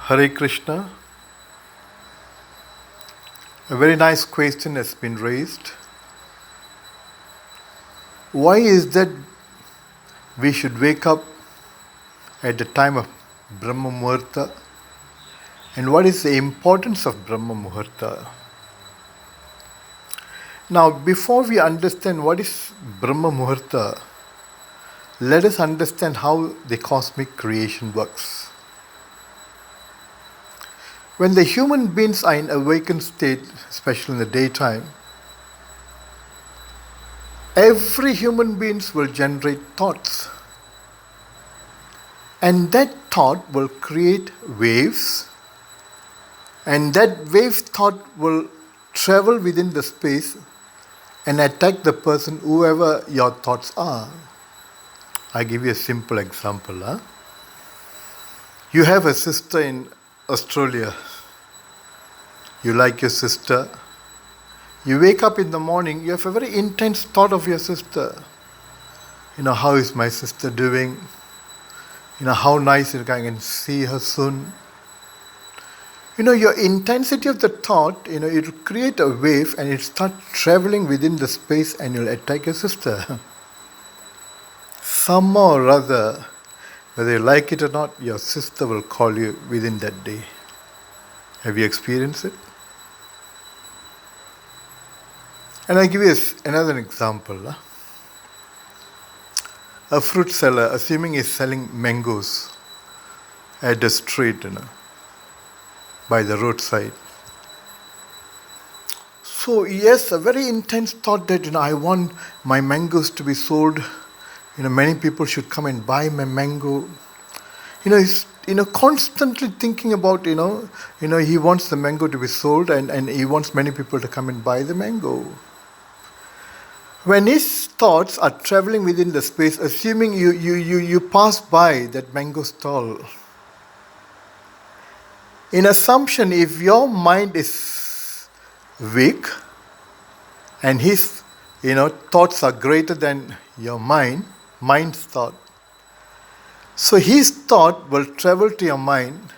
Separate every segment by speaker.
Speaker 1: Hare Krishna. A very nice question has been raised. Why is that we should wake up at the time of Brahma Muhurta? And what is the importance of Brahma Muhurta? Now, before we understand what is Brahma Muhurta, let us understand how the cosmic creation works. When the human beings are in awakened state, especially in the daytime, every human being will generate thoughts. And that thought will create waves, and that wave thought will travel within the space and attack the person, whoever your thoughts are. I give you a simple example. You have a sister in Australia. You like your sister. You wake up in the morning, you have a very intense thought of your sister. How is my sister doing? How nice I can see her soon. Your intensity of the thought, it will create a wave and it starts traveling within the space and you'll attack your sister. Somehow or other, whether you like it or not, your sister will call you within that day. Have you experienced it? And I give you another example. A fruit seller, assuming he's selling mangoes at the street, by the roadside. So he has a very intense thought that, I want my mangoes to be sold. Many people should come and buy my mango. He's constantly thinking about, he wants the mango to be sold and he wants many people to come and buy the mango. When his thoughts are traveling within the space, assuming you pass by that mango stall, in assumption, if your mind is weak and his thoughts are greater than your mind's thought, so his thought will travel to your mind.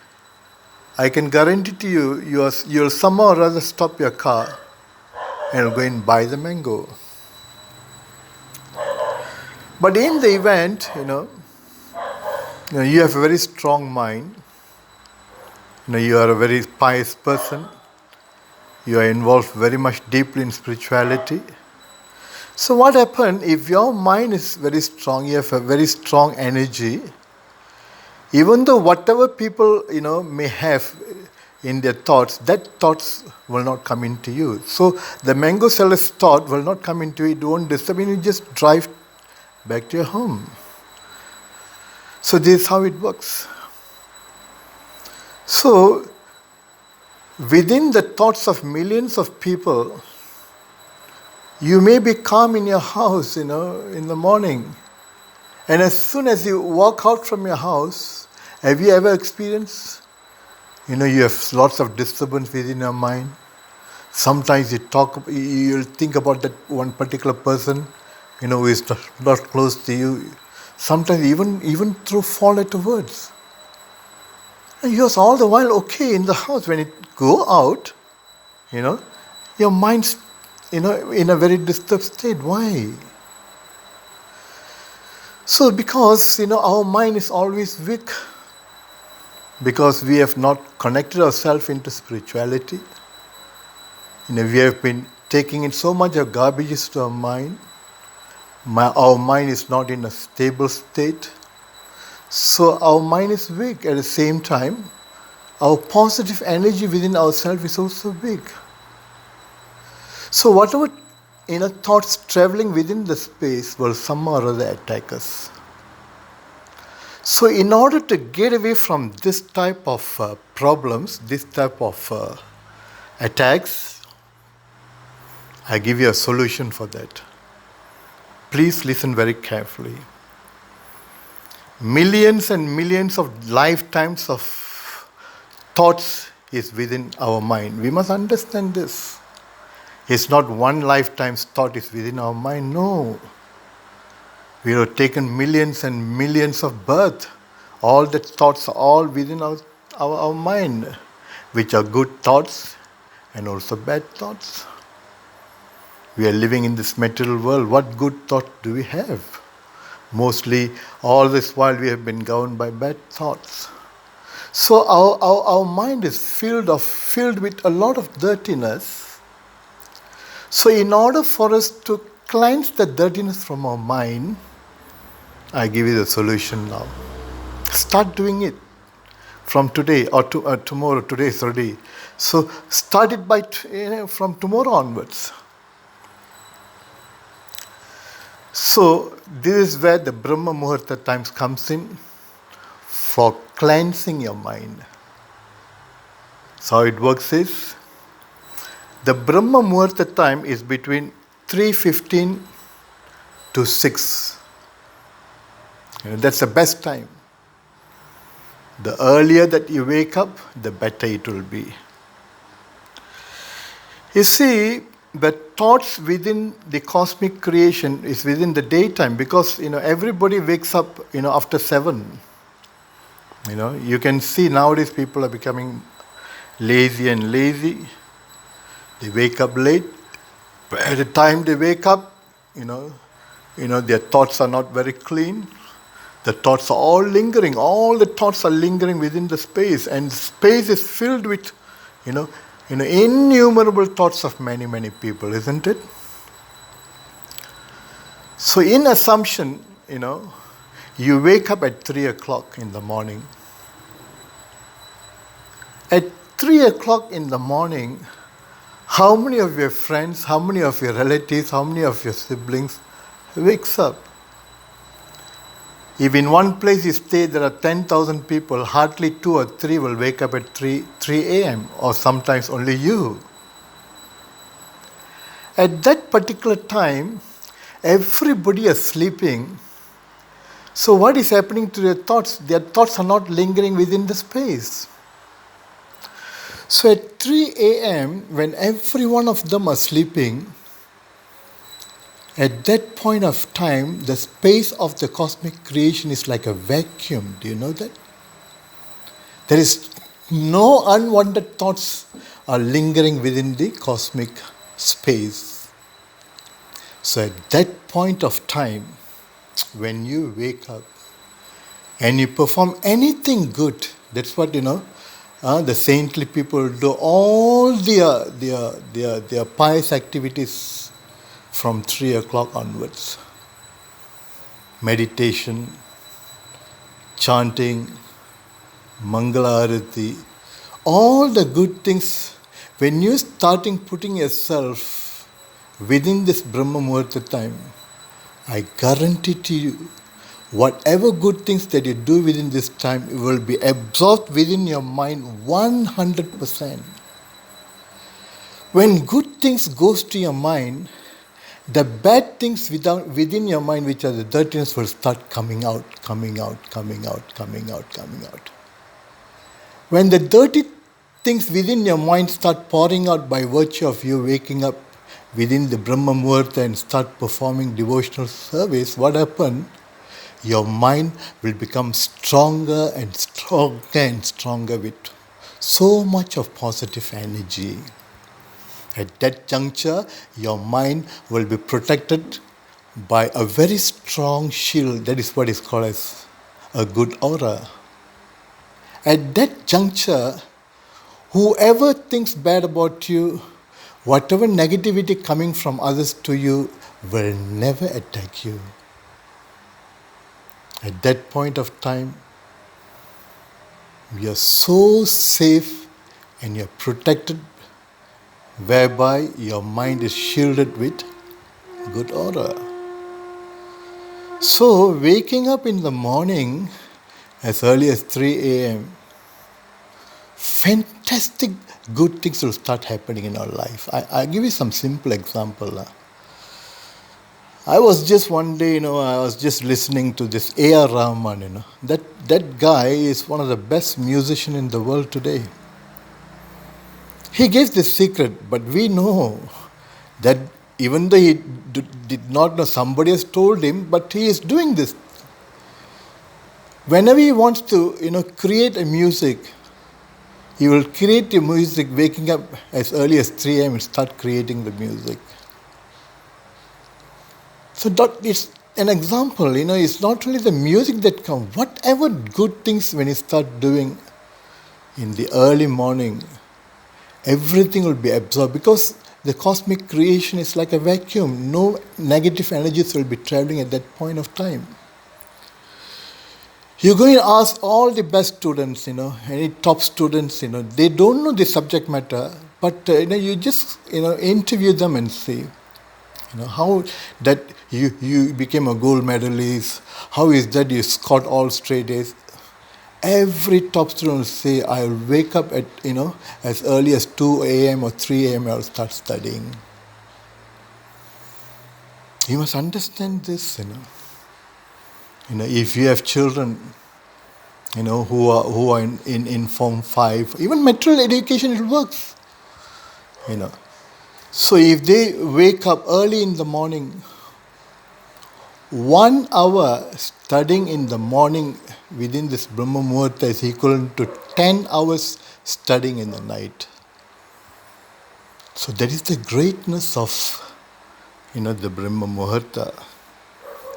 Speaker 1: I can guarantee to you, you'll somehow or other stop your car and go and buy the mango. But in the event, you have a very strong mind. You are a very pious person. You are involved very much deeply in spirituality. So what happens if your mind is very strong, you have a very strong energy, even though whatever people, may have in their thoughts, that thoughts will not come into you. So the mango seller's thought will not come into you, it won't disturb you, you just drive back to your home. So this is how it works. So within the thoughts of millions of people, you may be calm in your house, in the morning. And as soon as you walk out from your house, have you ever experienced, you have lots of disturbance within your mind. Sometimes you'll think about that one particular person, who is not close to you. Sometimes even through four-letter words. And you're all the while okay in the house. When it go out, your mind's, in a very disturbed state. Why? So because, our mind is always weak. Because we have not connected ourselves into spirituality. We have been taking in so much of garbages to our mind. Our mind is not in a stable state. So our mind is weak. At the same time, our positive energy within ourselves is also weak. So whatever thoughts traveling within the space will somehow or other attack us. So in order to get away from this type of problems, this type of attacks, I give you a solution for that. Please listen very carefully. Millions and millions of lifetimes of thoughts is within our mind. We must understand this. It's not one lifetime's thought is within our mind. No. We have taken millions and millions of birth. All the thoughts are all within our mind, which are good thoughts and also bad thoughts. We are living in this material world. What good thought do we have? Mostly, all this while we have been governed by bad thoughts. So our mind is filled with a lot of dirtiness. So in order for us to cleanse the dirtiness from our mind, I give you the solution now. Start doing it from today or tomorrow. Today is already. So start it from tomorrow onwards. So this is where the Brahma Muhurta times comes in for cleansing your mind. So how it works is, the Brahma Muhurta time is between 3:15 to 6. That's the best time. The earlier that you wake up, the better it will be. You see, the thoughts within the cosmic creation is within the daytime, because everybody wakes up after 7. You can see nowadays people are becoming lazy and lazy. They wake up late. By the time they wake up, their thoughts are not very clean. The thoughts are all lingering. All the thoughts are lingering within the space, and space is filled with, innumerable thoughts of many, many people, isn't it? So in assumption, you wake up at 3 o'clock in the morning. At 3 o'clock in the morning, how many of your friends, how many of your relatives, how many of your siblings wakes up? If in one place you stay, there are 10,000 people, hardly 2 or 3 will wake up at 3 a.m. or sometimes only you. At that particular time, everybody is sleeping. So what is happening to their thoughts? Their thoughts are not lingering within the space. So at 3 a.m., when every one of them are sleeping, at that point of time, the space of the cosmic creation is like a vacuum. Do you know that? There is no unwanted thoughts are lingering within the cosmic space. So at that point of time, when you wake up and you perform anything good, that's what the saintly people do. All their pious activities from 3 o'clock onwards. Meditation, chanting, Mangala Arati, all the good things. When you're starting putting yourself within this Brahma Muhurta time, I guarantee to you, whatever good things that you do within this time will be absorbed within your mind 100%. When good things goes to your mind, the bad things within your mind, which are the dirtiness, will start coming out. When the dirty things within your mind start pouring out by virtue of you waking up within the Brahma Muhurta and start performing devotional service, what happens? Your mind will become stronger and stronger with so much of positive energy. At that juncture, your mind will be protected by a very strong shield. That is what is called as a good aura. At that juncture, whoever thinks bad about you, whatever negativity coming from others to you, will never attack you. At that point of time, you are so safe and you are protected, whereby your mind is shielded with good aura. So, waking up in the morning as early as 3 a.m., fantastic good things will start happening in our life. I'll give you some simple example. I was just one day, I was just listening to this A.R. Rahman, That guy is one of the best musicians in the world today. He gave this secret, but we know that even though he did not know, somebody has told him, but he is doing this. Whenever he wants to, create a music, You will create your music waking up as early as 3 a.m. and start creating the music. So that it's an example, it's not only the music that comes, whatever good things when you start doing in the early morning, everything will be absorbed because the cosmic creation is like a vacuum. No negative energies will be traveling at that point of time. You go and ask all the best students, any top students, they don't know the subject matter, but you just interview them and see, how that you became a gold medalist, how is that you scored all straight A's. Every top student will say, I'll wake up at, as early as 2 a.m. or 3 a.m. I'll start studying. You must understand this, if you have children, who are in Form 5, even material education, it works, So if they wake up early in the morning, 1 hour studying in the morning within this Brahma Muhurta is equivalent to 10 hours studying in the night. So that is the greatness of, the Brahma Muhurta.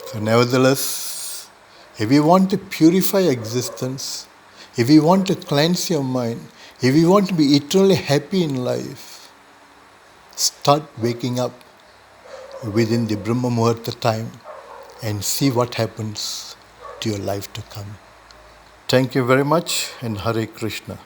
Speaker 1: So nevertheless, if you want to purify existence, if you want to cleanse your mind, if you want to be eternally happy in life, start waking up within the Brahma Muhurta time and see what happens to your life to come. Thank you very much, and Hare Krishna.